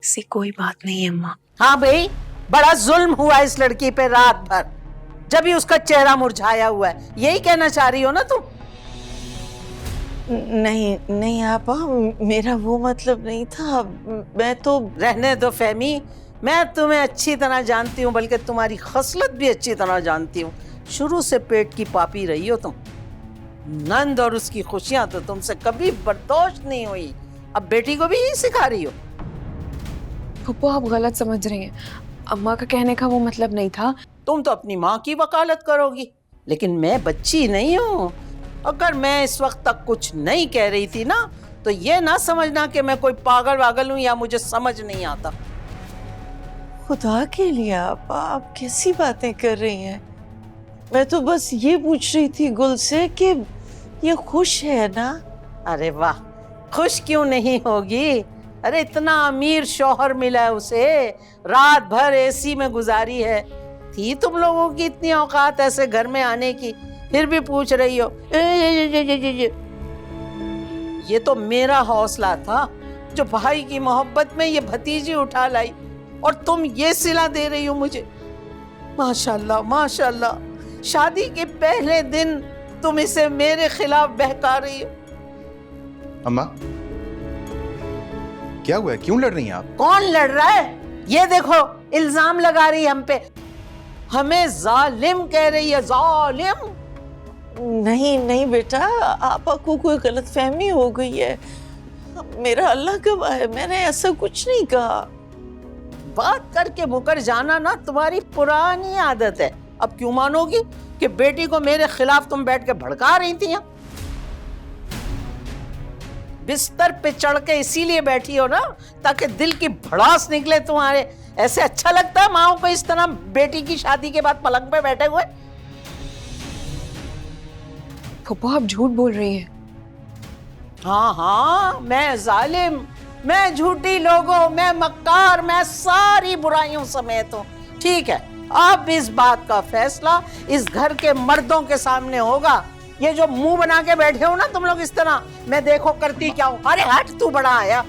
ऐसी कोई बात नहीं है अम्मा। हाँ भाई, बड़ा जुल्म हुआ इस लड़की पे रात भर, जब भी उसका चेहरा मुरझाया हुआ है। यही कहना चाह रही हो ना तुम? नहीं नहीं आपा, मेरा वो मतलब नहीं था। मैं तो रहने दो फहमी, मैं तुम्हें अच्छी तरह जानती हूँ, बल्कि तुम्हारी खसलत भी अच्छी तरह जानती हूँ। शुरू से पेट की पापी रही हो तुम। नंद और उसकी खुशियां तो तुमसे कभी बर्दाश्त नहीं हुई, अब बेटी को भी यही सिखा रही हो। फुप्पो आप गलत समझ रही हैं, अम्मा का कहने का वो मतलब नहीं था। तुम तो अपनी माँ की वकालत करोगी, लेकिन मैं बच्ची नहीं हूँ। अगर मैं इस वक्त तक कुछ नहीं कह रही थी ना, तो ये ना समझना कि मैं कोई पागल वागल हूँ या मुझे समझ नहीं आता। खुदा के लिए आपा, आप कैसी बातें कर रही हैं? मैं तो बस ये पूछ रही थी गुल से कि ये खुश है ना? अरे वाह, खुश क्यों नहीं होगी? अरे इतना अमीर शौहर मिला है उसे, रात भर एसी में गुजारी है। थी तुम लोगों की इतनी औकात ऐसे घर में आने की, फिर भी पूछ रही हो ये तो मेरा हौसला था जो भाई की मोहब्बत में ये भतीजी उठा लाई, और तुम ये सिला दे रही हो मुझे। माशाल्लाह माशाल्लाह, शादी के पहले दिन तुम इसे मेरे खिलाफ बहका रही हो। अम्मा क्या हुआ है, क्यों लड़ रही हैं आप? कौन लड़ रहा है? ये देखो, इल्जाम लगा रही है हम पे, हमें जालिम कह रही है। जालिम? नहीं नहीं बेटा, आपा को कोई गलतफहमी हो गई है। मेरा अल्लाह गवाह है, मैंने ऐसा कुछ नहीं कहा। बात करके मुकर जाना ना तुम्हारी पुरानी आदत है। अब क्यों मानोगी कि बेटी को मेरे खिलाफ तुम बैठ के भड़का रही थी? बिस्तर पे चढ़ के इसीलिए बैठी हो ना, ताकि दिल की भड़ास निकले तुम्हारे। ऐसे अच्छा लगता है माओ को इस तरह बेटी की शादी के बाद पलंग पे बैठे हुए? फुप्पो आप झूठ बोल रही हैं। हाँ हाँ, मैं जालिम, मैं झूठी लोगों, मैं मक्कार, मैं सारी बुराइयों समेत हूँ। ठीक है, अब इस बात का फैसला इस घर के मर्दों के सामने होगा। ये जो मुंह बना के बैठे हो ना तुम लोग इस तरह, मैं देखो करती क्या हूँ। अरे हट, तू बड़ा आया।